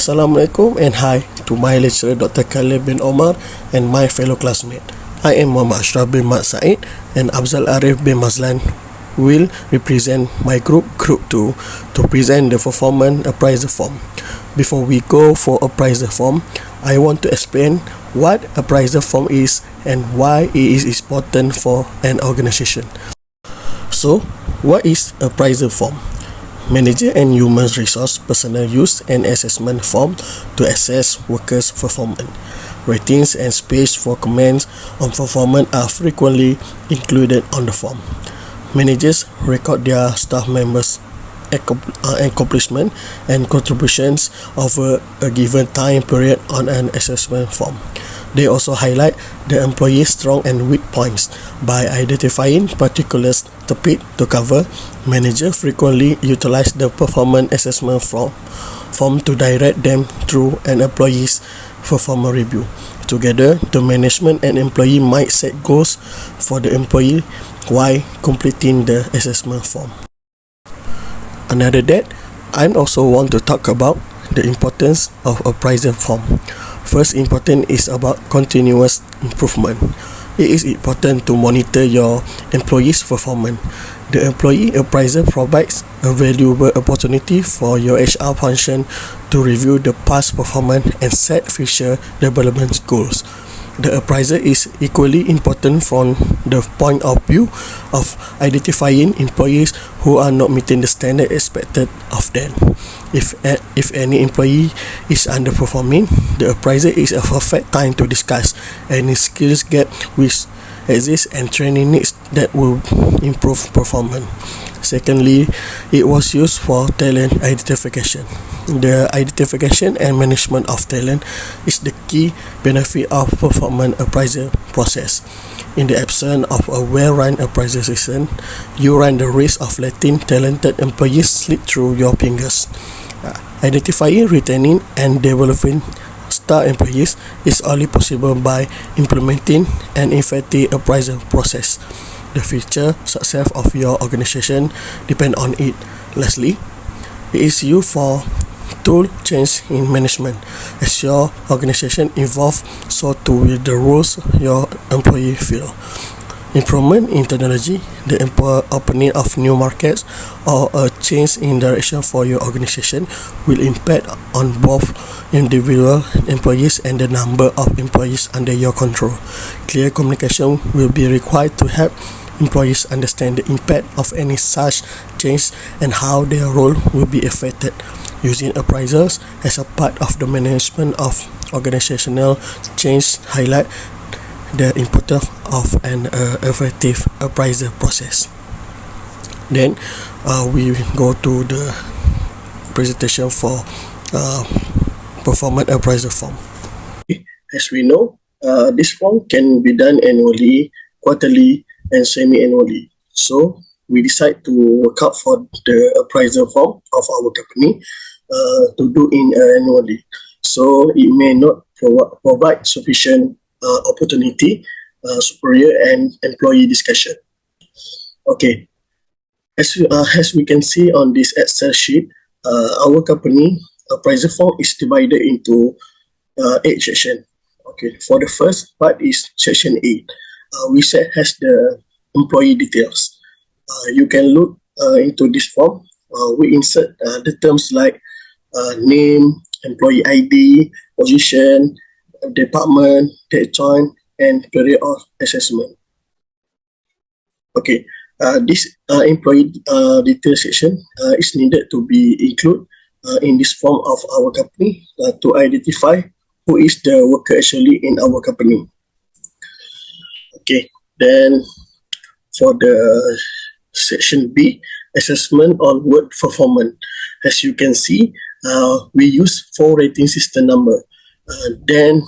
Assalamualaikum and hi to my lecturer Dr. Khalid bin Omar and my fellow classmate. I am Muhammad Ashraf bin Mat Said and Afzal Arif bin Mazlan will represent my group 2 to present the performance appraisal form. Before we go for appraisal form, I want to explain what appraisal form is and why it is important for an organization. So, what is appraisal form? Manager and human resource personnel use an assessment form to assess workers' performance. Ratings and space for comments on performance are frequently included on the form. Managers record their staff members' accomplishment and contributions over a given time period on an assessment form. They also highlight the employee's strong and weak points by identifying particular topics to cover. Managers frequently utilize the performance assessment form to direct them through an employee's performance review. Together, the management and employee might set goals for the employee while completing the assessment form. Another that, I also want to talk about the importance of appraisal form. First important is about continuous improvement. It is important to monitor your employees' performance. The employee appraisal provides a valuable opportunity for your HR function to review the past performance and set future development goals. The appraisal is equally important from the point of view of identifying employees who are not meeting the standard expected of them. If any employee is underperforming, the appraisal is a perfect time to discuss any skills gap which exist and training needs that will improve performance. Secondly, it was used for talent identification. The identification and management of talent is the key benefit of performance appraisal process. In the absence of a well-run appraisal system, you run the risk of letting talented employees slip through your fingers. Identifying, retaining, and developing star employees is only possible by implementing an effective appraisal process. The future success of your organization depends on it. Lastly, it is used for tool change in management. As your organization evolves, so too will the rules your employee feel. Improvement in technology, the opening of new markets, or a change in direction for your organization will impact on both individual employees and the number of employees under your control. Clear communication will be required to help employees understand the impact of any such change and how their role will be affected. Using appraisals as a part of the management of organizational change highlight the importance of an effective appraisal process. Then we go to the presentation for performance appraisal form. As we know, this form can be done annually, quarterly, and semi-annually. So we decide to work out for the appraisal form of our company to do in annually. So it may not provide sufficient opportunity, superior and employee discussion. Okay, as we can see on this Excel sheet, our company appraisal form is divided into 8 sections. Okay, for the first part is section 8. We has the employee details. You can look into this form. We insert the terms like name, employee ID, position, department, date join, and period of assessment. Okay, this employee detail section is needed to be included in this form of our company to identify who is the worker actually in our company. Okay, then for the section B, assessment on work performance. As you can see, we use 4 rating system number. Then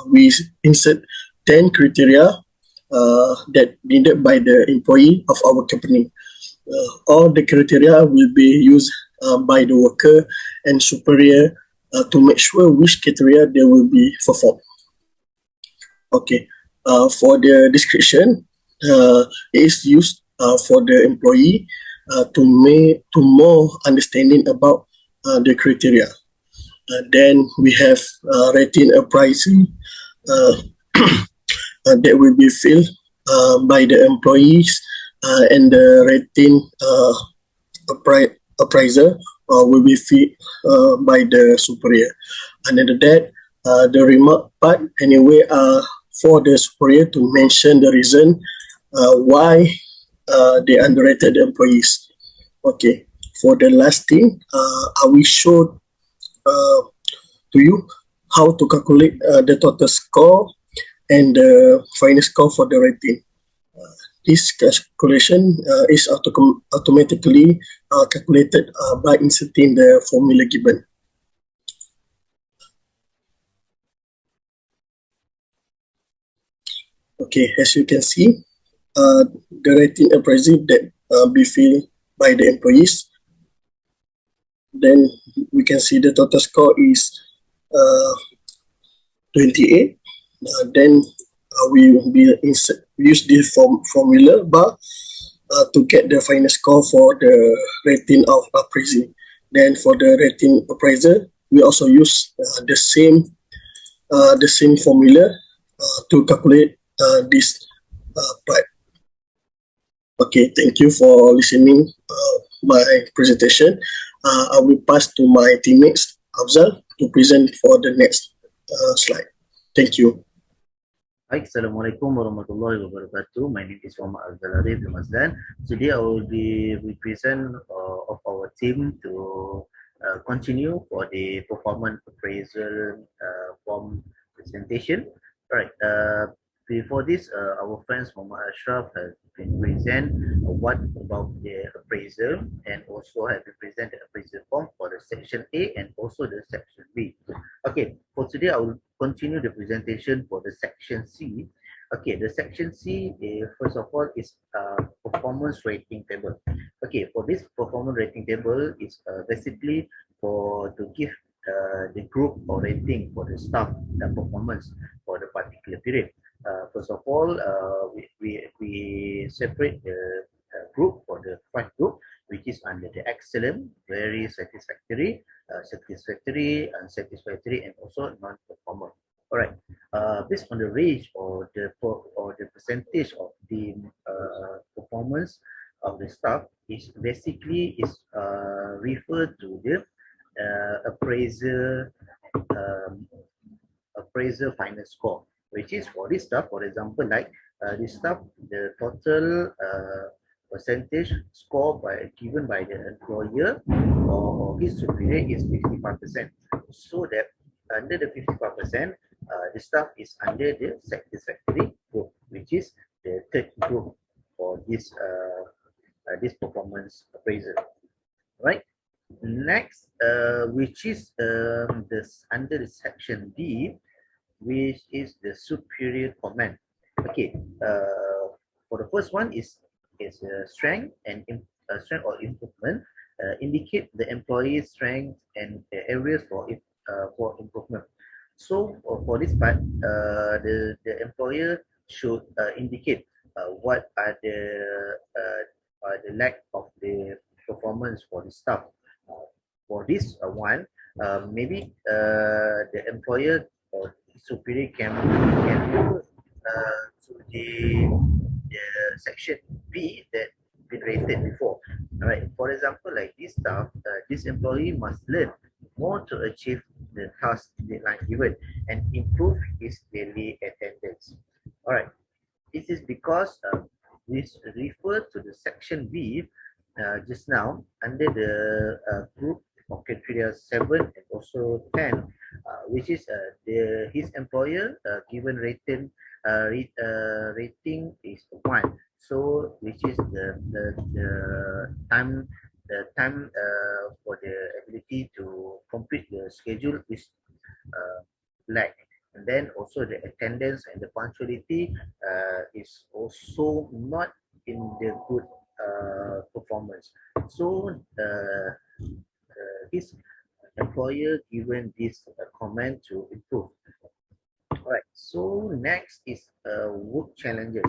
we insert 10 criteria that needed by the employee of our company. All the criteria will be used by the worker and superior to make sure which criteria they will be performed. Okay, for the description, it is used for the employee to more understanding about the criteria. Then we have rating appraisal uh, that will be filled by the employees, and the rating appraiser will be filled by the superior. And then that, the remark part anyway for the superior to mention the reason why they underrated the employees. Okay, for the last thing, I will show uh, to you how to calculate the total score and the final score for the rating. This calculation is automatically calculated by inserting the formula given. Okay, as you can see, the rating appraisal that be filled by the employees. Then we can see the total score is uh, 28. Then we will be use this formula bar to get the final score for the rating of appraisal. Then for the rating appraiser, we also use the same formula to calculate this part. Okay, thank you for listening my presentation. I will pass to my teammates Afzal to present for the next slide. Thank you. Baik, Assalamualaikum warahmatullahi wabarakatuh. My name is Muhammad Abdul Arif bin Mazlan. Today I will be represent of our team to continue for the performance appraisal form presentation. Alright, before this, our friends Muhammad Ashraf has been present what about the appraisal and also have been present the appraisal form for the section A and also the section B. Okay, for today I will continue the presentation for the section C. Okay, the section C, first of all, is performance rating table. Okay, for this performance rating table is basically for to give the group or rating for the staff the performance for the particular period. First of all, we separate the group for the five group, which is under the excellent, very satisfactory, satisfactory, unsatisfactory, and also non-performer. All right. Based on the range or the percentage of the performance of the staff is basically referred to the um, appraiser final score, which is for this stuff. For example, like this stuff, the total percentage score given by the employer or his superior is 55%. So that under the 55%, the staff is under the satisfactory group, which is the third group for this performance appraisal. Right. Next, which is this under the section D, which is the superior command. Okay, for the first one is strength and strength or improvement. Indicate the employee's strength and the areas for improvement. So for this part, the employer should indicate what are the lack of the performance for the staff. For this one, maybe the employer or superior can refer to the section B that been rated before. All right. For example, like this staff, this employee must learn more to achieve the task deadline given and improve his daily attendance. All right. This is because this refers to the section B just now under the group of criteria 7 and also 10, which is his employer given rating is 1. So which is the time for the ability to complete the schedule is lack. And then also the attendance and the punctuality is also not in the good performance. So his employer given this comment to improve. All right. So next is work challenges.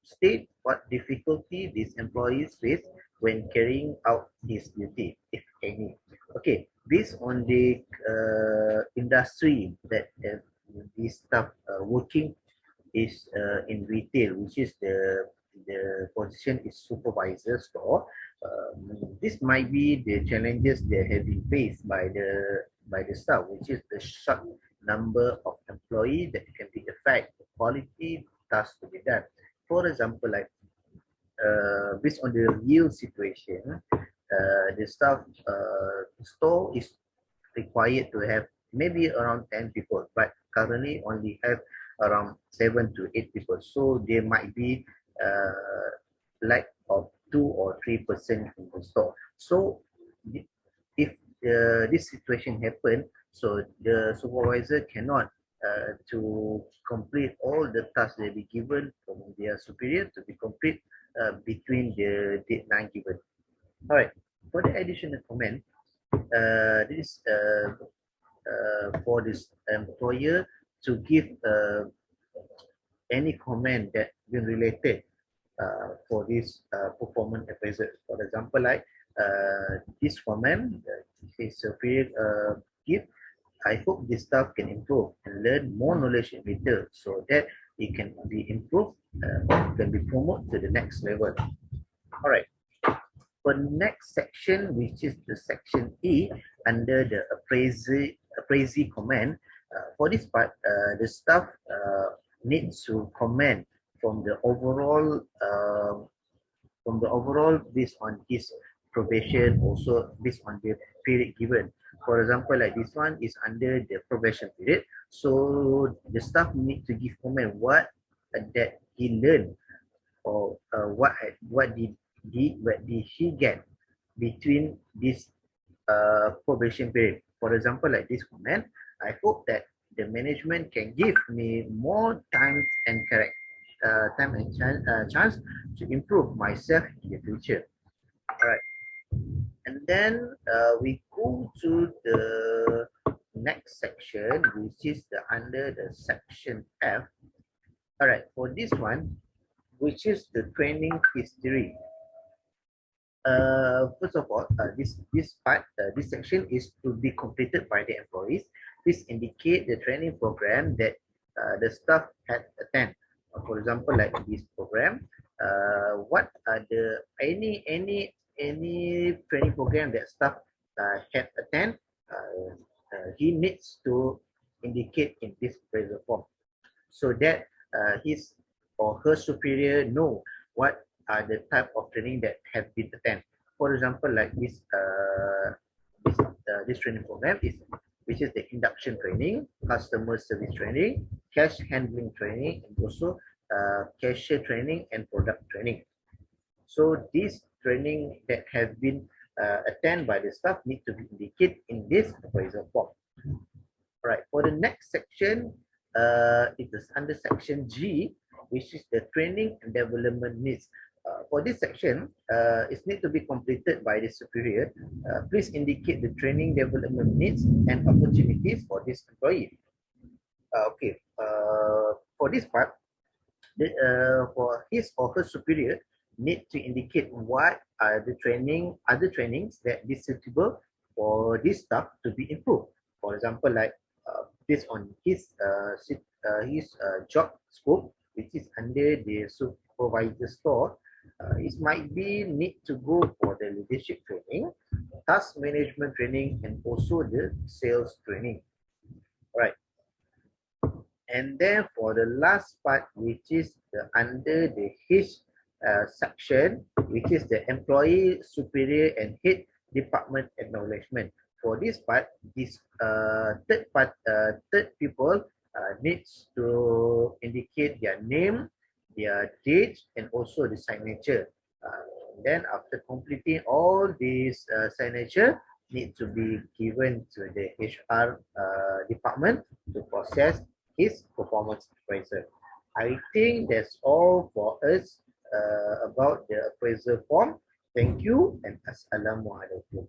State what difficulty these employees face when carrying out his duty, if any. Okay. based on the industry that this staff working is in retail, which is the position is supervisor store. This might be the challenges they have been faced by the staff, which is the short number of employees that can be affect the quality tasks to be done. For example, like based on the real situation, the staff store is required to have maybe around 10 people, but currently only have around 7 to 8 people. So there might be lack of 2 or 3% in the store. So if this situation happen, so the supervisor cannot to complete all the tasks they be given from their superior to be complete between the deadline given. All right. For the additional comment, this for this employer to give any comment that been related for this performance appraisal. For example, like this comment, his superior give, I hope this staff can improve and learn more knowledge in retail so that it can be improved, can be promoted to the next level. All right. For next section, which is the section E under the appraisee comment. For this part, the staff needs to comment from the overall based on his probation, also based on the period given. For example, like this one is under the probation period, so the staff need to give comment what that he learned or what did he get between this probation period. For example, like this comment, I hope that the management can give me more time and chance to improve myself in the future. All right, and then we go to the next section, which is under the section F. All right, for this one, which is the training history. First of all, this section is to be completed by the employees. Please indicate the training program that the staff had attend. For example, like this program, what are the any training program that staff had attend? He needs to indicate in this appraisal form so that his or her superior know what are the type of training that have been attended. For example, like this training program is, which is the induction training, customer service training, cash handling training, and also cashier training and product training. So this training that have been attended by the staff need to be indicated in this appraisal form. Right. For the next section, it is under section G, which is the training and development needs. For this section, it needs to be completed by the superior. Please indicate the training development needs and opportunities for this employee. Okay. For this part, for his or her superior need to indicate what are the other trainings that is suitable for this staff to be improved. For example, like based on his job scope, which is under the supervisor store, it might be need to go for the leadership training, task management training, and also the sales training. All right. And then for the last part, which is under the H section, which is the employee, superior, and head department acknowledgement. For this part, this third people needs to indicate their name, their date, and also the signature. Then after completing all these signature, need to be given to the HR department to process his performance appraisal. I think that's all for us about the appraisal form. Thank you and Assalamualaikum.